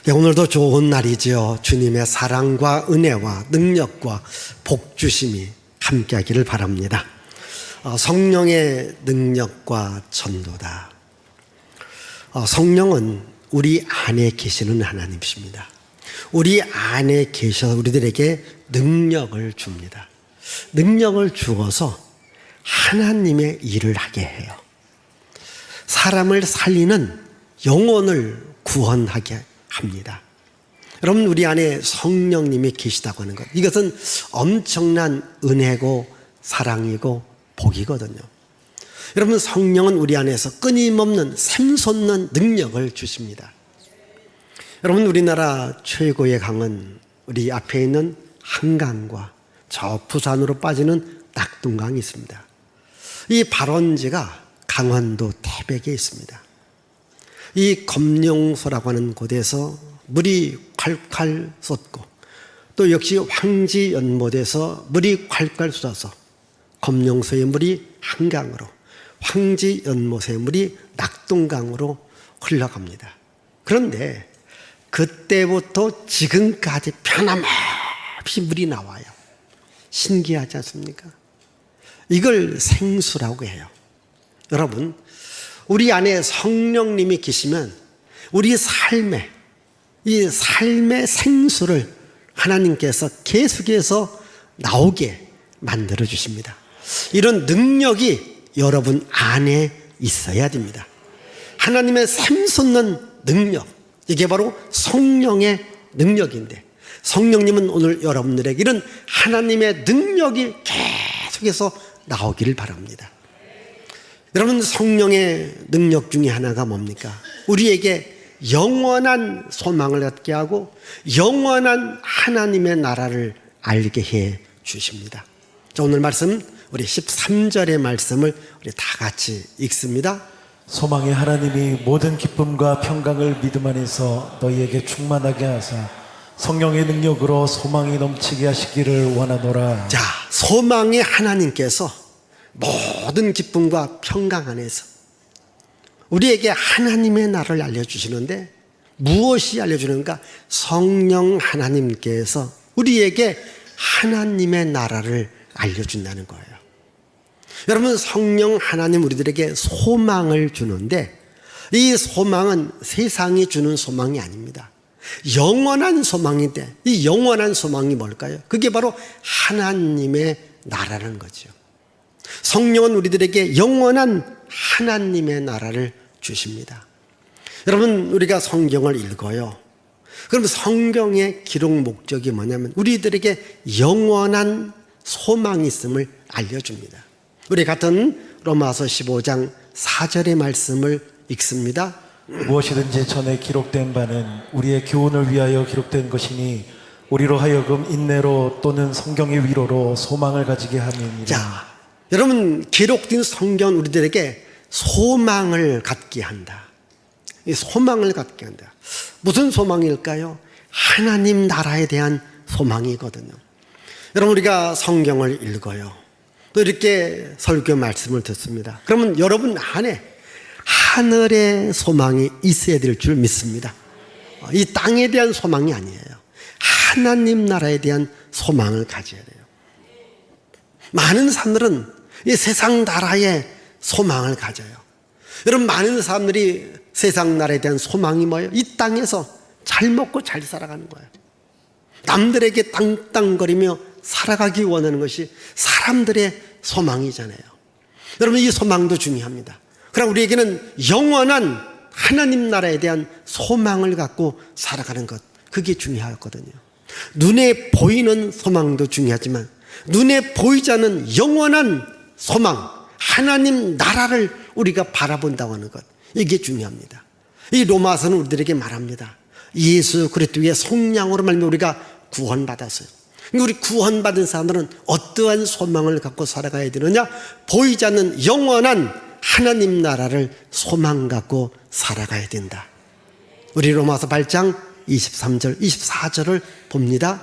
네, 오늘도 좋은 날이지요. 주님의 사랑과 은혜와 능력과 복주심이 함께하기를 바랍니다. 성령의 능력과 전도다. 성령은 우리 안에 계시는 하나님이십니다. 우리 안에 계셔서 우리들에게 능력을 줍니다. 능력을 주어서 하나님의 일을 하게 해요. 사람을 살리는 영혼을 구원하게 합니다. 여러분, 우리 안에 성령님이 계시다고 하는 것, 이것은 엄청난 은혜고 사랑이고 복이거든요. 여러분, 성령은 우리 안에서 끊임없는 샘솟는 능력을 주십니다. 여러분, 우리나라 최고의 강은 우리 앞에 있는 한강과 저 부산으로 빠지는 낙동강이 있습니다. 이 발원지가 강원도 태백에 있습니다. 이 검룡소라고 하는 곳에서 물이 콸콸 쏟고, 또 역시 황지연못에서 물이 콸콸 쏟아서 검룡소의 물이 한강으로, 황지연못의 물이 낙동강으로 흘러갑니다. 그런데 그때부터 지금까지 변함없이 물이 나와요. 신기하지 않습니까? 이걸 생수라고 해요. 여러분, 우리 안에 성령님이 계시면 우리 이 삶의 생수를 하나님께서 계속해서 나오게 만들어 주십니다. 이런 능력이 여러분 안에 있어야 됩니다. 하나님의 샘솟는 능력, 이게 바로 성령의 능력인데, 성령님은 오늘 여러분들에게 이런 하나님의 능력이 계속해서 나오기를 바랍니다. 여러분, 성령의 능력 중에 하나가 뭡니까? 우리에게 영원한 소망을 갖게 하고 영원한 하나님의 나라를 알게 해 주십니다. 자, 오늘 말씀, 우리 13절의 말씀을 우리 다 같이 읽습니다. 소망의 하나님이 모든 기쁨과 평강을 믿음 안에서 너희에게 충만하게 하사 성령의 능력으로 소망이 넘치게 하시기를 원하노라. 자, 소망의 하나님께서 모든 기쁨과 평강 안에서 우리에게 하나님의 나라를 알려주시는데, 무엇이 알려주는가? 성령 하나님께서 우리에게 하나님의 나라를 알려준다는 거예요. 여러분, 성령 하나님 우리들에게 소망을 주는데, 이 소망은 세상이 주는 소망이 아닙니다. 영원한 소망인데, 이 영원한 소망이 뭘까요? 그게 바로 하나님의 나라라는 거죠. 성령은 우리들에게 영원한 하나님의 나라를 주십니다. 여러분, 우리가 성경을 읽어요. 그럼 성경의 기록 목적이 뭐냐면 우리들에게 영원한 소망이 있음을 알려줍니다. 우리 같은 로마서 15장 4절의 말씀을 읽습니다. 무엇이든지 전에 기록된 바는 우리의 교훈을 위하여 기록된 것이니 우리로 하여금 인내로 또는 성경의 위로로 소망을 가지게 함이니라. 자, 여러분, 기록된 성경은 우리들에게 소망을 갖게 한다. 이 소망을 갖게 한다. 무슨 소망일까요? 하나님 나라에 대한 소망이거든요. 여러분, 우리가 성경을 읽어요. 또 이렇게 설교 말씀을 듣습니다. 그러면 여러분 안에 하늘의 소망이 있어야 될 줄 믿습니다. 이 땅에 대한 소망이 아니에요. 하나님 나라에 대한 소망을 가져야 돼요. 많은 사람들은 이 세상 나라에 소망을 가져요. 여러분, 많은 사람들이 세상 나라에 대한 소망이 뭐예요? 이 땅에서 잘 먹고 잘 살아가는 거예요. 남들에게 땅땅거리며 살아가기 원하는 것이 사람들의 소망이잖아요. 여러분, 이 소망도 중요합니다. 그럼 우리에게는 영원한 하나님 나라에 대한 소망을 갖고 살아가는 것, 그게 중요하거든요. 눈에 보이는 소망도 중요하지만 눈에 보이지 않는 영원한 소망, 하나님 나라를 우리가 바라본다고 하는 것, 이게 중요합니다. 이 로마서는 우리들에게 말합니다. 예수 그리스도의 속량으로 말미암아 우리가 구원받았어요. 우리 구원받은 사람들은 어떠한 소망을 갖고 살아가야 되느냐? 보이지 않는 영원한 하나님 나라를 소망 갖고 살아가야 된다. 우리 로마서 8장 23절, 24절을 봅니다.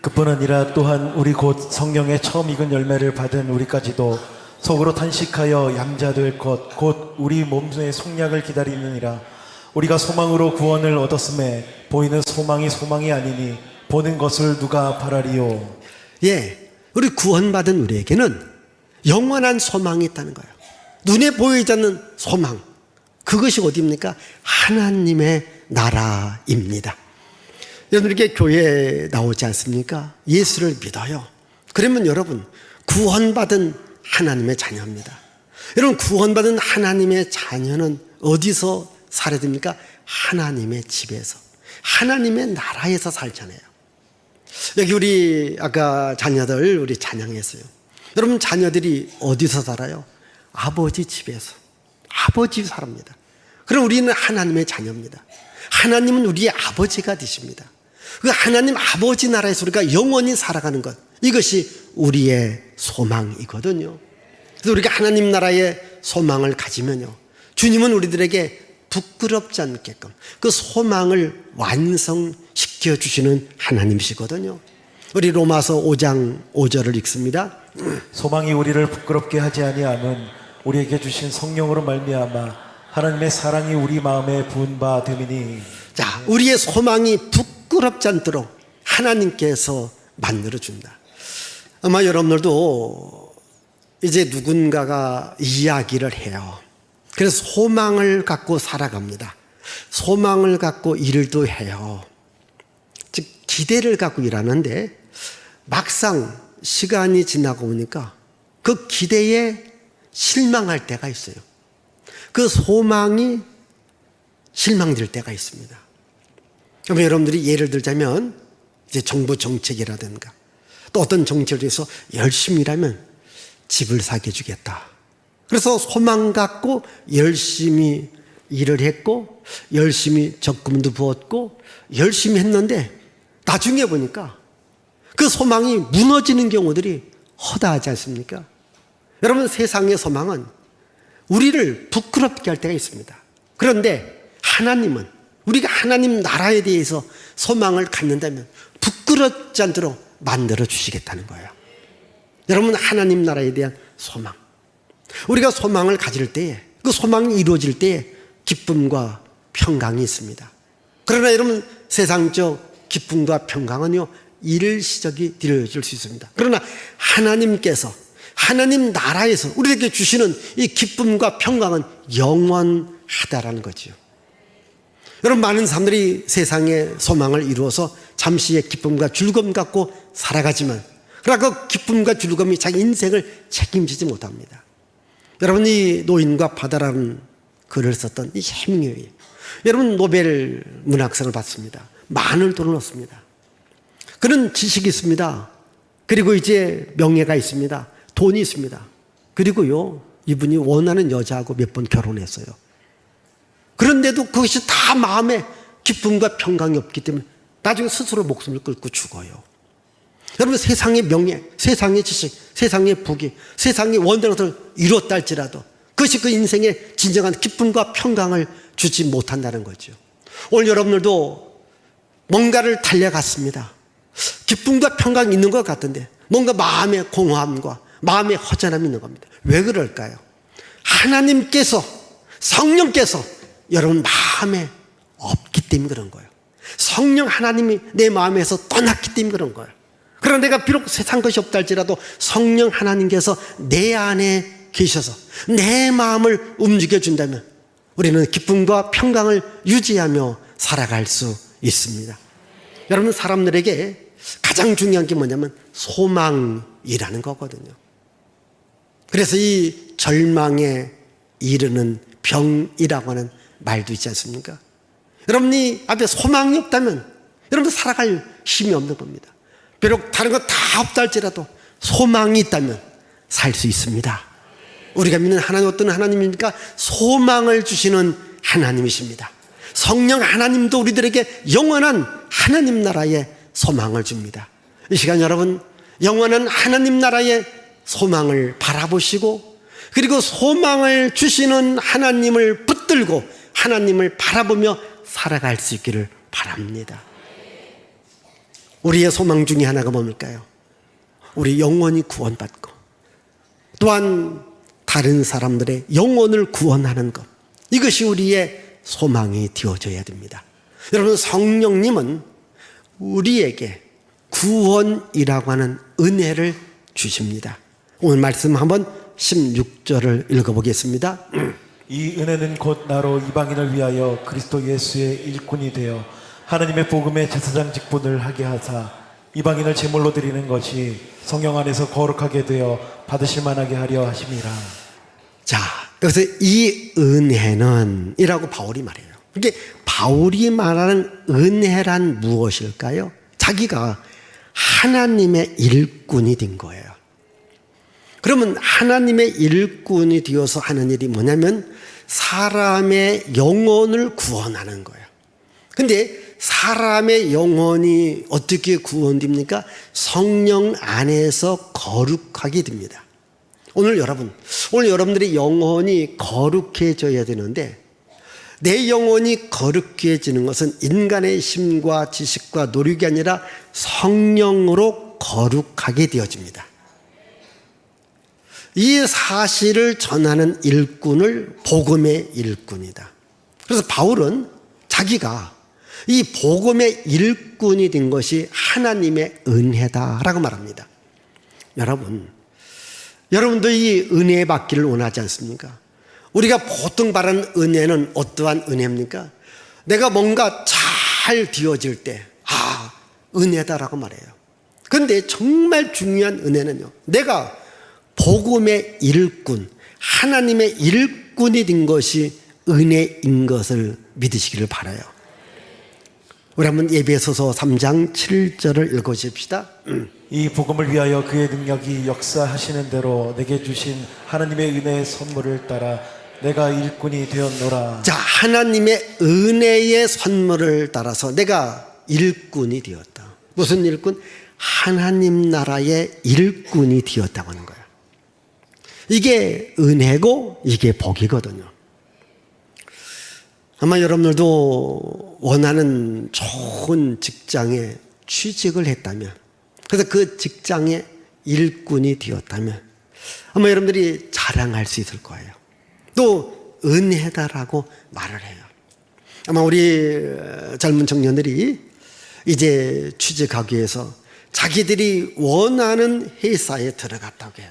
그뿐 아니라 또한 우리 곧 성령의 처음 익은 열매를 받은 우리까지도 속으로 탄식하여 양자될 것 곧 우리 몸의 속량을 기다리느니라. 우리가 소망으로 구원을 얻었음에 보이는 소망이 아니니 보는 것을 누가 바라리요. 예, 우리 구원받은 우리에게는 영원한 소망이 있다는 거예요. 눈에 보이지 않는 소망. 그것이 어디입니까? 하나님의 나라입니다. 여러분 이렇게 교회에 나오지 않습니까? 예수를 믿어요. 그러면 여러분 구원받은 하나님의 자녀입니다. 여러분 구원받은 하나님의 자녀는 어디서 살아야 됩니까? 하나님의 집에서, 하나님의 나라에서 살잖아요. 여기 우리 아까 자녀들 우리 찬양했어요. 여러분 자녀들이 어디서 살아요? 아버지 집에서, 아버지 살합니다. 그럼 우리는 하나님의 자녀입니다. 하나님은 우리의 아버지가 되십니다. 그 하나님 아버지 나라에서 우리가 영원히 살아가는 것, 이것이 우리의 소망이거든요. 그래서 우리가 하나님 나라의 소망을 가지면요, 주님은 우리들에게 부끄럽지 않게끔 그 소망을 완성시켜 주시는 하나님이시거든요. 우리 로마서 5장 5절을 읽습니다. 소망이 우리를 부끄럽게 하지 아니함은 우리에게 주신 성령으로 말미암아 하나님의 사랑이 우리 마음에 부은 바 됨이니. 자, 우리의 소망이 부끄럽지 않도록 하나님께서 만들어준다. 아마 여러분들도 이제 누군가가 이야기를 해요. 그래서 소망을 갖고 살아갑니다. 소망을 갖고 일도 해요. 즉 기대를 갖고 일하는데 막상 시간이 지나고 보니까 그 기대에 실망할 때가 있어요. 그 소망이 실망될 때가 있습니다. 그럼 여러분들이 예를 들자면 이제 정부 정책이라든가 또 어떤 정책을 위해서 열심히 일하면 집을 사게 해주겠다. 그래서 소망 갖고 열심히 일을 했고 열심히 적금도 부었고 열심히 했는데 나중에 보니까 그 소망이 무너지는 경우들이 허다하지 않습니까? 여러분 세상의 소망은 우리를 부끄럽게 할 때가 있습니다. 그런데 하나님은 우리가 하나님 나라에 대해서 소망을 갖는다면 부끄럽지 않도록 만들어 주시겠다는 거예요. 여러분 하나님 나라에 대한 소망, 우리가 소망을 가질 때에 그 소망이 이루어질 때에 기쁨과 평강이 있습니다. 그러나 여러분 세상적 기쁨과 평강은요 일시적이 되어질 수 있습니다. 그러나 하나님께서 하나님 나라에서 우리에게 주시는 이 기쁨과 평강은 영원하다라는 거지요. 여러분 많은 사람들이 세상의 소망을 이루어서 잠시의 기쁨과 즐거움 갖고 살아가지만 그러나 그 기쁨과 즐거움이 자기 인생을 책임지지 못합니다. 여러분이 노인과 바다라는 글을 썼던 이 해밍웨이, 여러분 노벨 문학상을 받습니다. 많은 돈을 얻습니다. 그는 지식이 있습니다. 그리고 이제 명예가 있습니다. 돈이 있습니다. 그리고요 이분이 원하는 여자하고 몇 번 결혼했어요. 그런데도 그것이 다 마음에 기쁨과 평강이 없기 때문에 나중에 스스로 목숨을 끊고 죽어요. 여러분 세상의 명예, 세상의 지식, 세상의 부귀, 세상의 원하는 것을 이뤘다 할지라도 그것이 그 인생의 진정한 기쁨과 평강을 주지 못한다는 거죠. 오늘 여러분들도 뭔가를 달려갔습니다. 기쁨과 평강이 있는 것 같은데 뭔가 마음의 공허함과 마음의 허전함이 있는 겁니다. 왜 그럴까요? 하나님께서, 성령께서 여러분 마음에 없기 때문에 그런 거예요. 성령 하나님이 내 마음에서 떠났기 때문에 그런 거예요. 그러나 내가 비록 세상 것이 없다 할지라도 성령 하나님께서 내 안에 계셔서 내 마음을 움직여준다면 우리는 기쁨과 평강을 유지하며 살아갈 수 있습니다. 여러분 사람들에게 가장 중요한 게 뭐냐면 소망이라는 거거든요. 그래서 이 절망에 이르는 병이라고 하는 말도 있지 않습니까? 여러분이 앞에 소망이 없다면 여러분도 살아갈 힘이 없는 겁니다. 비록 다른 거 다 없다 할지라도 소망이 있다면 살 수 있습니다. 우리가 믿는 하나님 어떤 하나님입니까? 소망을 주시는 하나님이십니다. 성령 하나님도 우리들에게 영원한 하나님 나라의 소망을 줍니다. 이 시간 여러분 영원한 하나님 나라의 소망을 바라보시고 그리고 소망을 주시는 하나님을 붙들고 하나님을 바라보며 살아갈 수 있기를 바랍니다. 우리의 소망 중에 하나가 뭡니까요? 우리 영원히 구원받고 또한 다른 사람들의 영혼을 구원하는 것, 이것이 우리의 소망이 되어져야 됩니다. 여러분, 성령님은 우리에게 구원이라고 하는 은혜를 주십니다. 오늘 말씀 한번 16절을 읽어보겠습니다. 이 은혜는 곧 나로 이방인을 위하여 그리스도 예수의 일꾼이 되어 하나님의 복음의 제사장 직분을 하게 하사 이방인을 제물로 드리는 것이 성령 안에서 거룩하게 되어 받으실 만하게 하려 하심이라. 자, 여기서 이 은혜는 이라고 바울이 말해요. 이게 바울이 말하는 은혜란 무엇일까요? 자기가 하나님의 일꾼이 된 거예요. 그러면 하나님의 일꾼이 되어서 하는 일이 뭐냐면 사람의 영혼을 구원하는 거예요. 근데 사람의 영혼이 어떻게 구원됩니까? 성령 안에서 거룩하게 됩니다. 오늘 여러분들의 영혼이 거룩해져야 되는데 내 영혼이 거룩해지는 것은 인간의 힘과 지식과 노력이 아니라 성령으로 거룩하게 되어집니다. 이 사실을 전하는 일꾼을 복음의 일꾼이다. 그래서 바울은 자기가 이 복음의 일꾼이 된 것이 하나님의 은혜다라고 말합니다. 여러분도 이 은혜 받기를 원하지 않습니까? 우리가 보통 말하는 은혜는 어떠한 은혜입니까? 내가 뭔가 잘 되어질 때, 은혜다라고 말해요. 그런데 정말 중요한 은혜는요, 내가 복음의 일꾼, 하나님의 일꾼이 된 것이 은혜인 것을 믿으시기를 바라요. 우리 한번 에베소서 3장 7절을 읽어주십시다. 이 복음을 위하여 그의 능력이 역사하시는 대로 내게 주신 하나님의 은혜의 선물을 따라 내가 일꾼이 되었노라. 자, 하나님의 은혜의 선물을 따라서 내가 일꾼이 되었다. 무슨 일꾼? 하나님 나라의 일꾼이 되었다고 하는 거예요. 이게 은혜고 이게 복이거든요. 아마 여러분들도 원하는 좋은 직장에 취직을 했다면, 그래서 그 직장의 일꾼이 되었다면 아마 여러분들이 자랑할 수 있을 거예요. 또 은혜다라고 말을 해요. 아마 우리 젊은 청년들이 이제 취직하기 위해서 자기들이 원하는 회사에 들어갔다고 해요.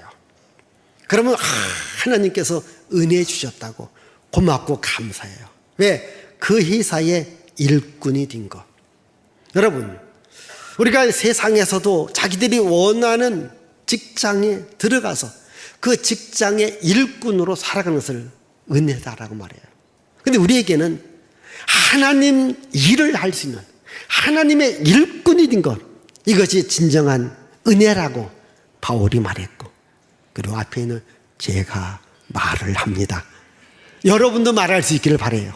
그러면 하나님께서 은혜 주셨다고 고맙고 감사해요. 왜? 그 회사의 일꾼이 된 것. 여러분, 우리가 세상에서도 자기들이 원하는 직장에 들어가서 그 직장의 일꾼으로 살아가는 것을 은혜다라고 말해요. 그런데 우리에게는 하나님 일을 할 수 있는 하나님의 일꾼이 된 것, 이것이 진정한 은혜라고 바울이 말했고, 그리고 앞에는 제가 말을 합니다. 여러분도 말할 수 있기를 바라요.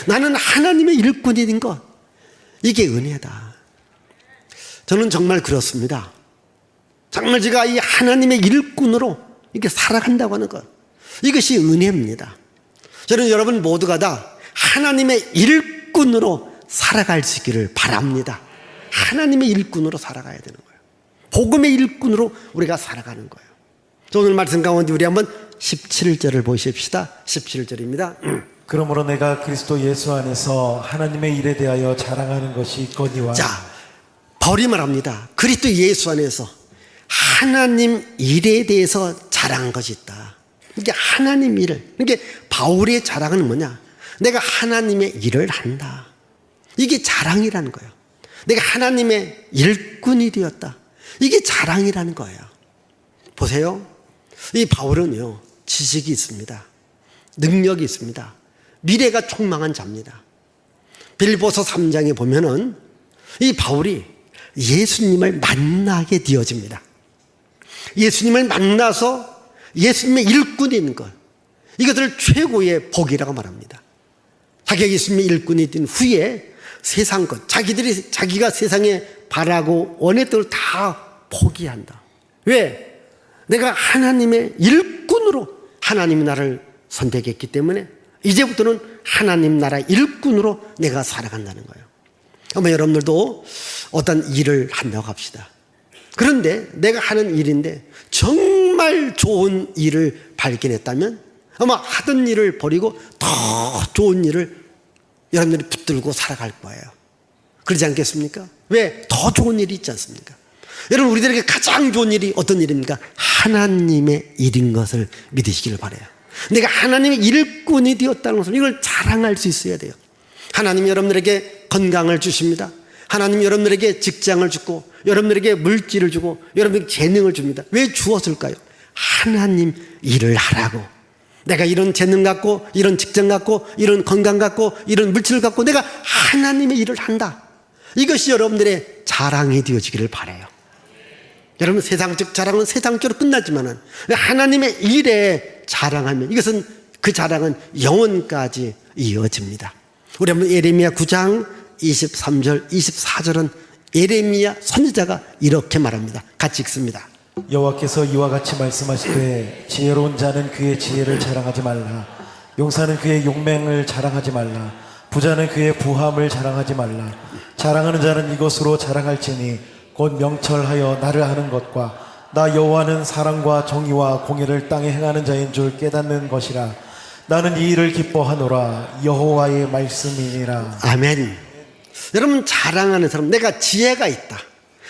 나는 하나님의 일꾼이 된 것, 이게 은혜다. 저는 정말 그렇습니다. 정말 제가 이 하나님의 일꾼으로 이렇게 살아간다고 하는 것, 이것이 은혜입니다. 저는 여러분 모두가 다 하나님의 일꾼으로 살아갈 수 있기를 바랍니다. 하나님의 일꾼으로 살아가야 되는 거예요. 복음의 일꾼으로 우리가 살아가는 거예요. 오늘 말씀 가운데 우리 한번 17절을 보십시다. 17절입니다. 그러므로 내가 그리스도 예수 안에서 하나님의 일에 대하여 자랑하는 것이 있거니와. 자, 바울이 말합니다. 그리스도 예수 안에서 하나님 일에 대해서 자랑한 것이 있다. 이게 하나님 일을, 이게 바울의 자랑은 뭐냐? 내가 하나님의 일을 한다. 이게 자랑이라는 거예요. 내가 하나님의 일꾼이 되었다. 이게 자랑이라는 거예요. 보세요. 이 바울은요, 지식이 있습니다. 능력이 있습니다. 미래가 촉망한 자입니다. 빌보서 3장에 보면은 이 바울이 예수님을 만나게 되어집니다. 예수님을 만나서 예수님의 일꾼이 있는 것, 이것을 최고의 복이라고 말합니다. 자기가 예수님의 일꾼이 된 후에 세상 것, 자기가 세상에 바라고 원했던 걸 다 포기한다. 왜? 내가 하나님의 일꾼으로 하나님이 나를 선택했기 때문에 이제부터는 하나님 나라 일꾼으로 내가 살아간다는 거예요. 아마 여러분들도 어떤 일을 한다고 합시다. 그런데 내가 하는 일인데 정말 좋은 일을 발견했다면 아마 하던 일을 버리고 더 좋은 일을 여러분들이 붙들고 살아갈 거예요. 그러지 않겠습니까? 왜? 더 좋은 일이 있지 않습니까? 여러분, 우리들에게 가장 좋은 일이 어떤 일입니까? 하나님의 일인 것을 믿으시기를 바라요. 내가 하나님의 일꾼이 되었다는 것을, 이걸 자랑할 수 있어야 돼요. 하나님이 여러분들에게 건강을 주십니다. 하나님이 여러분들에게 직장을 주고, 여러분들에게 물질을 주고, 여러분들에게 재능을 줍니다. 왜 주었을까요? 하나님 일을 하라고. 내가 이런 재능 갖고, 이런 직장 갖고, 이런 건강 갖고, 이런 물질을 갖고 내가 하나님의 일을 한다. 이것이 여러분들의 자랑이 되어지기를 바라요. 여러분, 세상적 자랑은 세상적으로 끝나지만은 하나님의 일에 자랑하면 이것은, 그 자랑은 영원까지 이어집니다. 우리 한번 예레미야 9장 23절 24절은 예레미야 선지자가 이렇게 말합니다. 같이 읽습니다. 여호와께서 이와 같이 말씀하시되 지혜로운 자는 그의 지혜를 자랑하지 말라. 용사는 그의 용맹을 자랑하지 말라. 부자는 그의 부함을 자랑하지 말라. 자랑하는 자는 이것으로 자랑할지니 곧 명철하여 나를 아는 것과 나 여호와는 사랑과 정의와 공의를 땅에 행하는 자인 줄 깨닫는 것이라. 나는 이 일을 기뻐하노라. 여호와의 말씀이니라. 아멘. 여러분, 자랑하는 사람, 내가 지혜가 있다,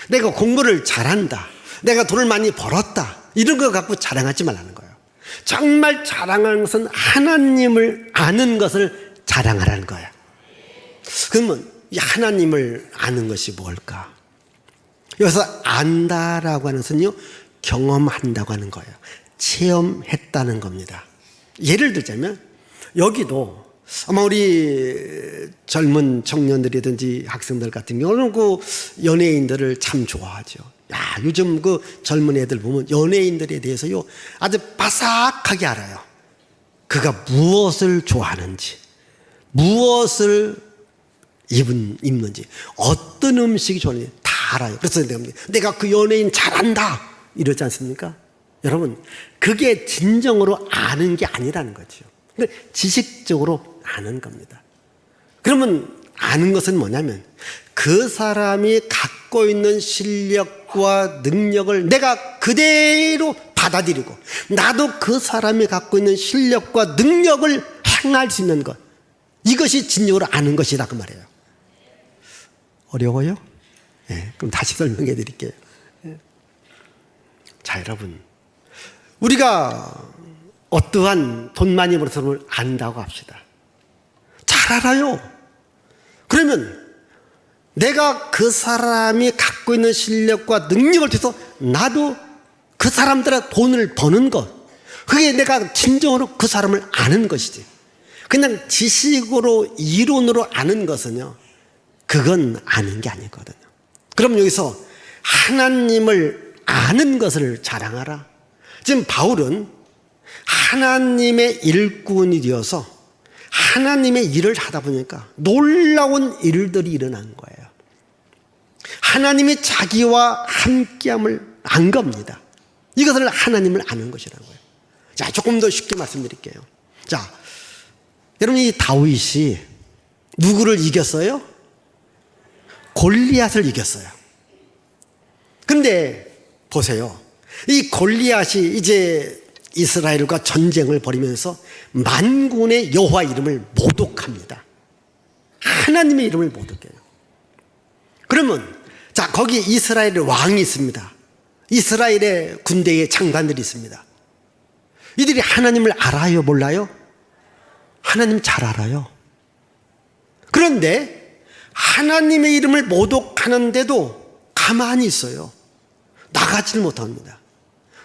내가 공부를 잘한다, 내가 돈을 많이 벌었다, 이런 거 갖고 자랑하지 말라는 거예요. 정말 자랑하는 것은 하나님을 아는 것을 자랑하라는 거예요. 그러면 이 하나님을 아는 것이 뭘까? 여기서 안다라고 하는 것은요, 경험한다고 하는 거예요. 체험했다는 겁니다. 예를 들자면, 여기도 아마 우리 젊은 청년들이든지 학생들 같은 경우는 그 연예인들을 참 좋아하죠. 야, 요즘 그 젊은 애들 보면 연예인들에 대해서요, 아주 바삭하게 알아요. 그가 무엇을 좋아하는지, 무엇을 입는지, 어떤 음식이 좋아하는지 다 알아요. 그래서 내가 그 연예인 잘한다 이러지 않습니까? 여러분, 그게 진정으로 아는 게 아니라는 거죠. 지식적으로 아는 겁니다. 그러면 아는 것은 뭐냐면, 그 사람이 갖고 있는 실력과 능력을 내가 그대로 받아들이고, 나도 그 사람이 갖고 있는 실력과 능력을 행할 수 있는 것, 이것이 진정으로 아는 것이다, 그 말이에요. 어려워요? 네, 그럼 다시 설명해 드릴게요. 자, 여러분, 우리가 어떠한 돈 많이 버는 사람을 안다고 합시다. 잘 알아요. 그러면 내가 그 사람이 갖고 있는 실력과 능력을 통해서 나도 그 사람들의 돈을 버는 것, 그게 내가 진정으로 그 사람을 아는 것이지. 그냥 지식으로, 이론으로 아는 것은요, 그건 아는 게 아니거든요. 그럼 여기서 하나님을 아는 것을 자랑하라. 지금 바울은 하나님의 일꾼이 되어서 하나님의 일을 하다 보니까 놀라운 일들이 일어난 거예요. 하나님이 자기와 함께함을 안 겁니다. 이것을 하나님을 아는 것이라고요. 자, 조금 더 쉽게 말씀드릴게요. 자, 여러분, 이 다윗이 누구를 이겼어요? 골리앗을 이겼어요. 근데 보세요. 이 골리앗이 이제 이스라엘과 전쟁을 벌이면서 만군의 여호와 이름을 모독합니다. 하나님의 이름을 모독해요. 그러면 자, 거기 이스라엘의 왕이 있습니다. 이스라엘의 군대의 장관들이 있습니다. 이들이 하나님을 알아요, 몰라요? 하나님 잘 알아요. 그런데 하나님의 이름을 모독하는데도 가만히 있어요. 나가지를 못합니다.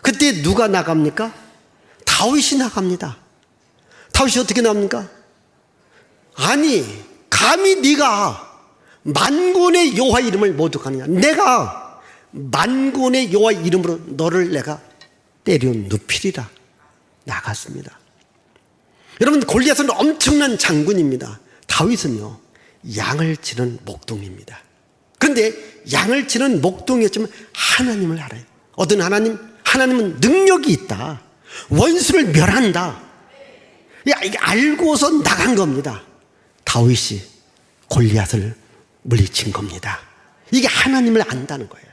그때 누가 나갑니까? 다윗이 나갑니다. 다윗이 어떻게 나옵니까? 아니, 감히 네가 만군의 여호와 이름을 모독하느냐? 내가 만군의 여호와 이름으로 너를 내가 때려 눕히리라. 나갔습니다. 여러분, 골리앗은 엄청난 장군입니다. 다윗은요, 양을 치는 목동입니다. 그런데 양을 치는 목동이었지만 하나님을 알아요. 어떤 하나님? 하나님은 능력이 있다. 원수를 멸한다. 이게 알고서 나간 겁니다. 다윗이 골리앗을 물리친 겁니다. 이게 하나님을 안다는 거예요.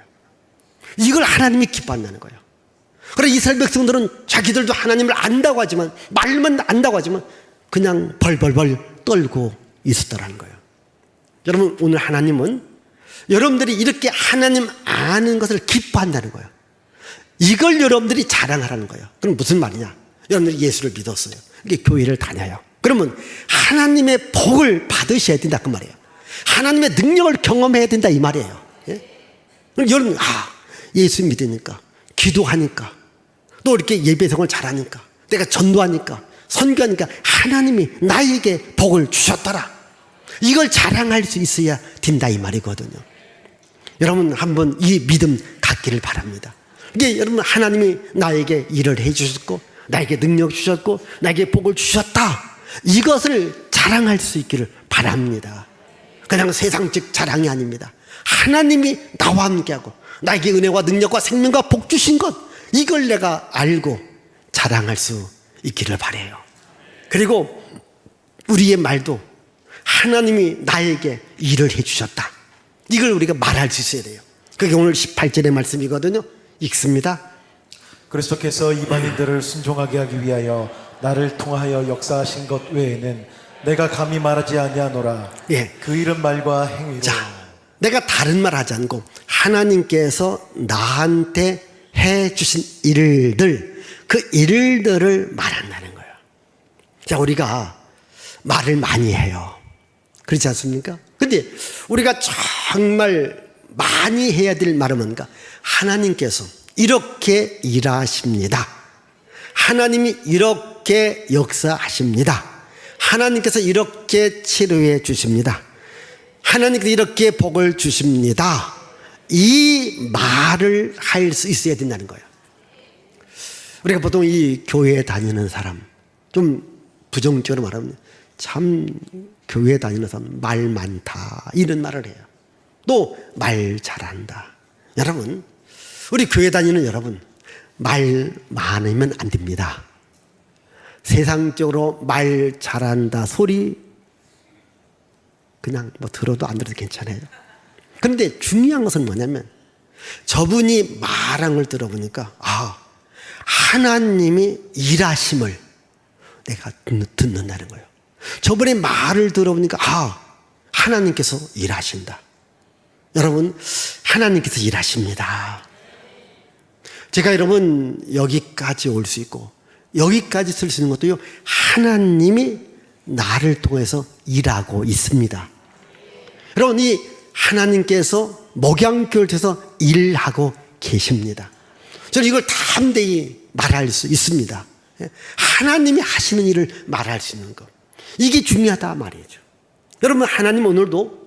이걸 하나님이 기뻐한다는 거예요. 그래서 이스라엘 백성들은 자기들도 하나님을 안다고 하지만, 말만 안다고 하지만 그냥 벌벌벌 떨고 있었더라는 거예요. 여러분, 오늘 하나님은 여러분들이 이렇게 하나님 아는 것을 기뻐한다는 거예요. 이걸 여러분들이 자랑하라는 거예요. 그럼 무슨 말이냐? 여러분들이 예수를 믿었어요. 이게 교회를 다녀요. 그러면 하나님의 복을 받으셔야 된다 그 말이에요. 하나님의 능력을 경험해야 된다 이 말이에요. 예? 그럼 여러분, 예수 믿으니까, 기도하니까, 또 이렇게 예배생활 잘하니까, 내가 전도하니까, 선교하니까 하나님이 나에게 복을 주셨더라. 이걸 자랑할 수 있어야 된다 이 말이거든요. 여러분, 한번 이 믿음 갖기를 바랍니다. 이게 여러분, 하나님이 나에게 일을 해 주셨고, 나에게 능력 주셨고, 나에게 복을 주셨다. 이것을 자랑할 수 있기를 바랍니다. 그냥 세상적 자랑이 아닙니다. 하나님이 나와 함께하고 나에게 은혜와 능력과 생명과 복 주신 것, 이걸 내가 알고 자랑할 수 있기를 바라요. 그리고 우리의 말도 하나님이 나에게 일을 해 주셨다. 이걸 우리가 말할 수 있어야 돼요. 그게 오늘 18절의 말씀이거든요. 읽습니다. 그리스도께서 이방인들을 순종하게 하기 위하여 나를 통하여 역사하신 것 외에는 내가 감히 말하지 아니하노라. 예. 그 이름 말과 행위로. 자, 내가 다른 말 하지 않고 하나님께서 나한테 해 주신 일들, 그 일들을 말한다는 거예요. 자, 우리가 말을 많이 해요. 그렇지 않습니까? 근데 우리가 정말 많이 해야 될 말은 뭔가? 하나님께서 이렇게 일하십니다. 하나님이 이렇게 역사하십니다. 하나님께서 이렇게 치료해 주십니다. 하나님께서 이렇게 복을 주십니다. 이 말을 할 수 있어야 된다는 거예요. 우리가 보통 이 교회에 다니는 사람, 좀 부정적으로 말하면 참 교회에 다니는 사람 말 많다 이런 말을 해요. 또 말 잘한다. 여러분, 우리 교회 다니는 여러분, 말 많으면 안 됩니다. 세상적으로 말 잘한다 소리 그냥 뭐 들어도 안 들어도 괜찮아요. 그런데 중요한 것은 뭐냐면 저분이 말한 걸 들어보니까 하나님이 일하심을 내가 듣는다는 거예요. 저분의 말을 들어보니까 하나님께서 일하신다. 여러분, 하나님께서 일하십니다. 제가 여러분 여기까지 올 수 있고 여기까지 쓸 수 있는 것도요, 하나님이 나를 통해서 일하고 있습니다. 여러분, 이 하나님께서 목양교를 통해서 일하고 계십니다. 저는 이걸 담대히 말할 수 있습니다. 하나님이 하시는 일을 말할 수 있는 것, 이게 중요하다 말이죠. 여러분, 하나님 오늘도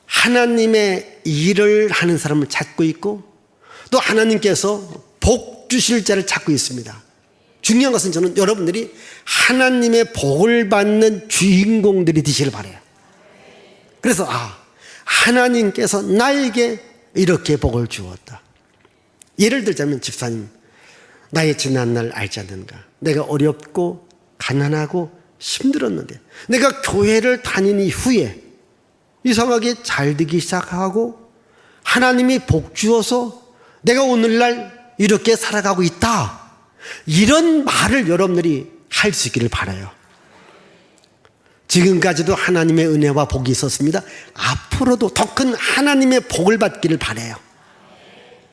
하나님의 일을 하는 사람을 찾고 있고 또 하나님께서 복 주실 자를 찾고 있습니다. 중요한 것은 저는 여러분들이 하나님의 복을 받는 주인공들이 되시길 바라요. 그래서 하나님께서 나에게 이렇게 복을 주었다. 예를 들자면, 집사님, 나의 지난날 알지 않는가? 내가 어렵고 가난하고 힘들었는데 내가 교회를 다닌 이후에 이상하게 잘 되기 시작하고 하나님이 복 주어서 내가 오늘날 이렇게 살아가고 있다. 이런 말을 여러분들이 할 수 있기를 바라요. 지금까지도 하나님의 은혜와 복이 있었습니다. 앞으로도 더 큰 하나님의 복을 받기를 바라요.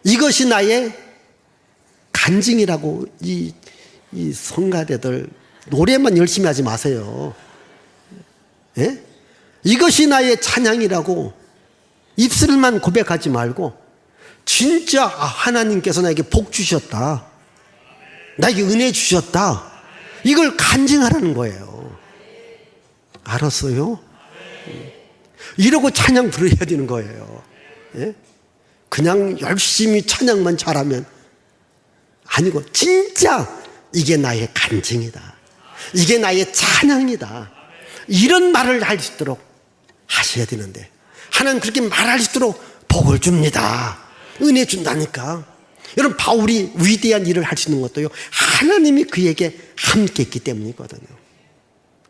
이것이 나의 간증이라고. 이 성가대들 노래만 열심히 하지 마세요. 예? 이것이 나의 찬양이라고 입술만 고백하지 말고 진짜 하나님께서 나에게 복 주셨다, 나에게 은혜 주셨다, 이걸 간증하라는 거예요. 알았어요? 이러고 찬양 부르야 되는 거예요. 예? 그냥 열심히 찬양만 잘하면 아니고 진짜 이게 나의 간증이다, 이게 나의 찬양이다, 이런 말을 할 수 있도록 하셔야 되는데 하나님 그렇게 말할 수 있도록 복을 줍니다. 은혜 준다니까. 여러분, 바울이 위대한 일을 할 수 있는 것도요, 하나님이 그에게 함께 했기 때문이거든요.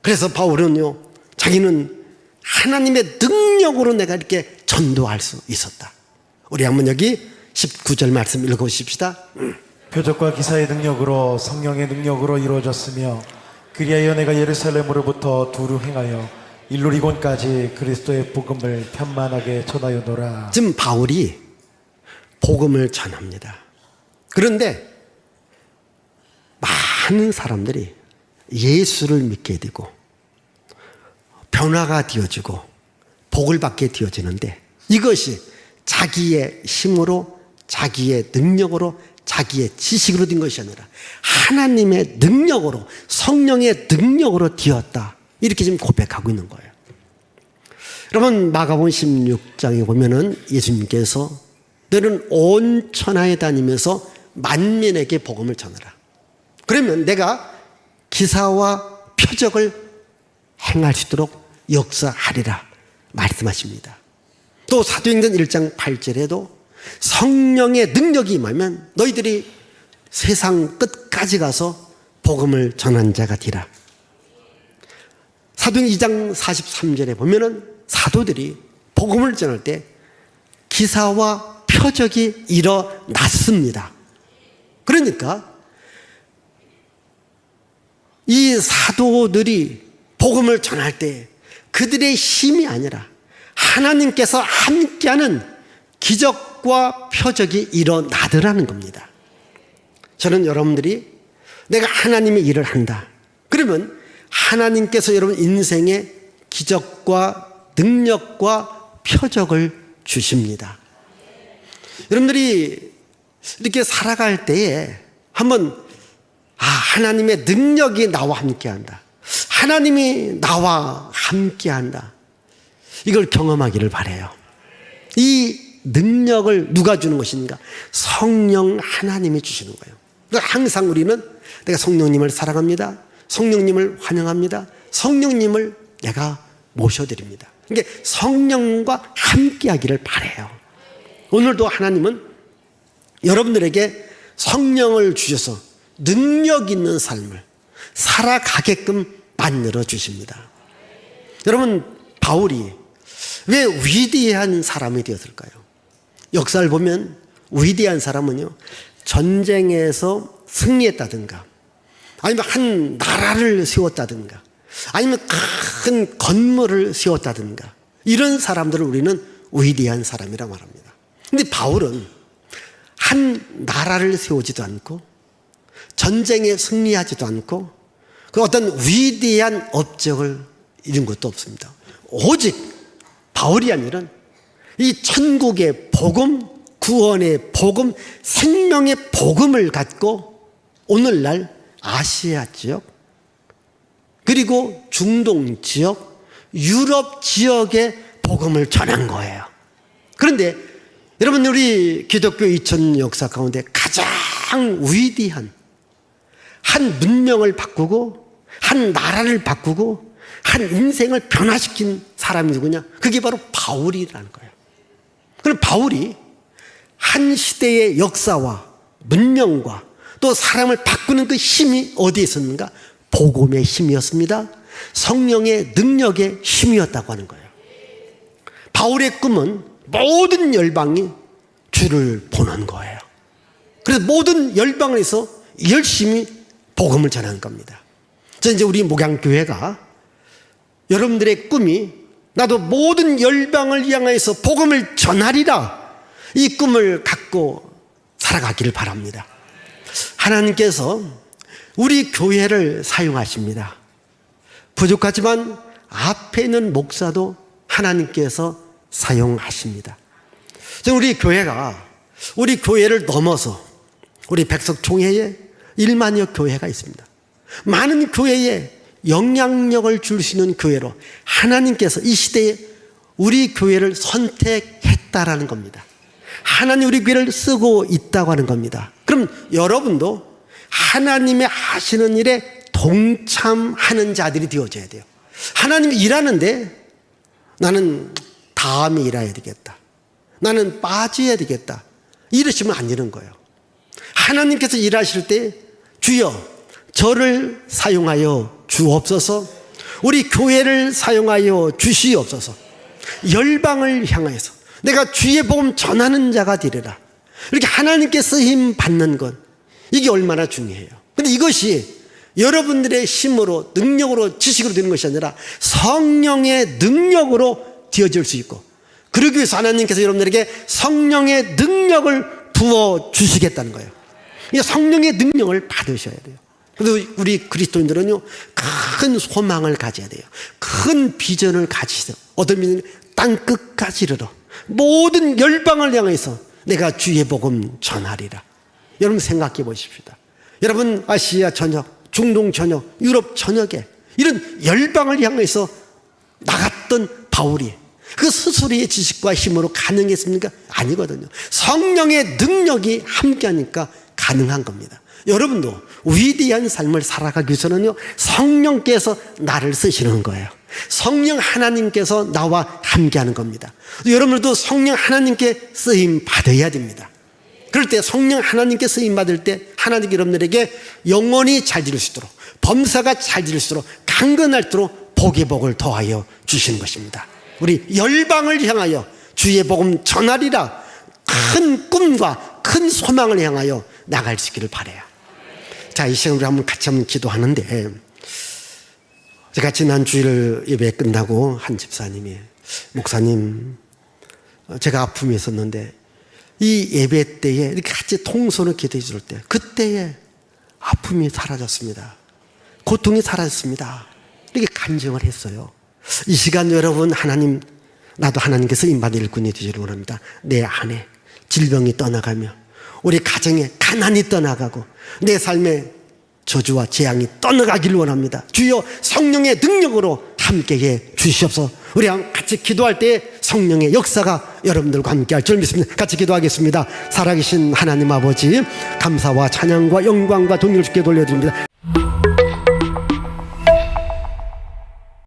그래서 바울은요, 자기는 하나님의 능력으로 내가 이렇게 전도할 수 있었다. 우리 한번 여기 19절 말씀 읽어보십시다. 표적과 기사의 능력으로 성령의 능력으로 이루어졌으며 그리하여 내가 예루살렘으로부터 두루 행하여 일루리곤까지 그리스도의 복음을 편만하게 전하여노라. 지금 바울이 복음을 전합니다. 그런데 많은 사람들이 예수를 믿게 되고 변화가 되어지고 복을 받게 되어지는데 이것이 자기의 힘으로, 자기의 능력으로, 자기의 지식으로 된 것이 아니라 하나님의 능력으로, 성령의 능력으로 되었다. 이렇게 지금 고백하고 있는 거예요. 여러분, 마가복음 16장에 보면은 예수님께서 너는 온 천하에 다니면서 만민에게 복음을 전하라. 그러면 내가 기사와 표적을 행할 수 있도록 역사하리라 말씀하십니다. 또 사도행전 1장 8절에도 성령의 능력이 임하면 너희들이 세상 끝까지 가서 복음을 전한 자가 되라. 사도행전 2장 43절에 보면은 사도들이 복음을 전할 때 기사와 표적이 일어났습니다. 그러니까 이 사도들이 복음을 전할 때 그들의 힘이 아니라 하나님께서 함께하는 기적과 표적이 일어나더라는 겁니다. 저는 여러분들이 내가 하나님의 일을 한다. 그러면 하나님께서 여러분 인생에 기적과 능력과 표적을 주십니다. 여러분들이 이렇게 살아갈 때에 한번 하나님의 능력이 나와 함께한다. 하나님이 나와 함께한다. 이걸 경험하기를 바라요. 이 능력을 누가 주는 것인가? 성령 하나님이 주시는 거예요. 그러니까 항상 우리는 내가 성령님을 사랑합니다. 성령님을 환영합니다. 성령님을 내가 모셔드립니다. 그러니까 성령과 함께하기를 바라요. 오늘도 하나님은 여러분들에게 성령을 주셔서 능력 있는 삶을 살아가게끔 만들어 주십니다. 여러분, 바울이 왜 위대한 사람이 되었을까요? 역사를 보면 위대한 사람은요, 전쟁에서 승리했다든가, 아니면 한 나라를 세웠다든가, 아니면 큰 건물을 세웠다든가, 이런 사람들을 우리는 위대한 사람이라고 말합니다. 근데 바울은 한 나라를 세우지도 않고 전쟁에 승리하지도 않고 그 어떤 위대한 업적을 이룬 것도 없습니다. 오직 바울이 아니라 이 천국의 복음, 구원의 복음, 생명의 복음을 갖고 오늘날 아시아 지역, 그리고 중동 지역, 유럽 지역의 복음을 전한 거예요. 그런데 여러분, 우리 기독교 2000년 역사 가운데 가장 위대한 한 문명을 바꾸고 한 나라를 바꾸고 한 인생을 변화시킨 사람이 누구냐? 그게 바로 바울이라는 거예요. 그럼 바울이 한 시대의 역사와 문명과 또 사람을 바꾸는 그 힘이 어디에 있었는가? 복음의 힘이었습니다. 성령의 능력의 힘이었다고 하는 거예요. 바울의 꿈은 모든 열방이 주를 보는 거예요. 그래서 모든 열방에서 열심히 복음을 전하는 겁니다. 저 이제 우리 목양교회가 여러분들의 꿈이 나도 모든 열방을 향해서 복음을 전하리라, 이 꿈을 갖고 살아가기를 바랍니다. 하나님께서 우리 교회를 사용하십니다. 부족하지만 앞에 있는 목사도 하나님께서 사용하십니다. 우리 교회가, 우리 교회를 넘어서 우리 백석총회에 1만여 교회가 있습니다. 많은 교회에 영향력을 줄 수 있는 교회로 하나님께서 이 시대에 우리 교회를 선택했다라는 겁니다. 하나님 우리 교회를 쓰고 있다고 하는 겁니다. 그럼 여러분도 하나님의 하시는 일에 동참하는 자들이 되어져야 돼요. 하나님이 일하는데 나는 다음에 일해야 되겠다, 나는 빠져야 되겠다, 이러시면 안 되는 거예요. 하나님께서 일하실 때 주여 저를 사용하여 주옵소서, 우리 교회를 사용하여 주시옵소서, 열방을 향하여서 내가 주의 복음 전하는 자가 되리라, 이렇게 하나님께 쓰임 받는 것, 이게 얼마나 중요해요. 근데 이것이 여러분들의 힘으로, 능력으로, 지식으로 되는 것이 아니라 성령의 능력으로 되어질 수 있고, 그러기 위해서 하나님께서 여러분들에게 성령의 능력을 부어주시겠다는 거예요. 이 성령의 능력을 받으셔야 돼요. 그래서 우리 그리스도인들은요, 큰 소망을 가져야 돼요. 큰 비전을 가지세요. 어떤 비전? 땅끝까지 이르러 모든 열방을 향해서 내가 주의 복음 전하리라. 여러분 생각해 보십시다. 여러분 아시아 전역, 중동 전역, 유럽 전역에 이런 열방을 향해서 나갔던 바울이 그 스스로의 지식과 힘으로 가능했습니까? 아니거든요. 성령의 능력이 함께하니까 가능한 겁니다. 여러분도 위대한 삶을 살아가기 위해서는요, 성령께서 나를 쓰시는 거예요. 성령 하나님께서 나와 함께하는 겁니다. 여러분들도 성령 하나님께 쓰임 받아야 됩니다. 그럴 때 성령 하나님께 쓰임 받을 때 하나님 여러분들에게 영혼이 잘 지를 수 있도록, 범사가 잘 지를 수 있도록, 강건할수록 복의 복을 더하여 주시는 것입니다. 우리 열방을 향하여 주의 복음 전하리라 큰 꿈과 큰 소망을 향하여 나갈 수 있기를 바라요. 자, 이 시간 우리 같이 한번 기도하는데, 제가 지난 주일 예배 끝나고 한 집사님이, 목사님, 제가 아픔이 있었는데 이 예배 때에 이렇게 같이 통성으로 기도해 줄 때 그때에 아픔이 사라졌습니다. 고통이 사라졌습니다. 이렇게 간증을 했어요. 이 시간 여러분, 하나님, 나도 하나님께서 임받을 일꾼이 되기를 원합니다. 내 안에 질병이 떠나가며 우리 가정에 가난이 떠나가고 내 삶에 저주와 재앙이 떠나가기를 원합니다. 주여 성령의 능력으로 함께해 주시옵소서. 우리 같이 기도할 때 성령의 역사가 여러분들과 함께할 줄 믿습니다. 같이 기도하겠습니다. 살아계신 하나님 아버지, 감사와 찬양과 영광과 동력을 주께 돌려드립니다.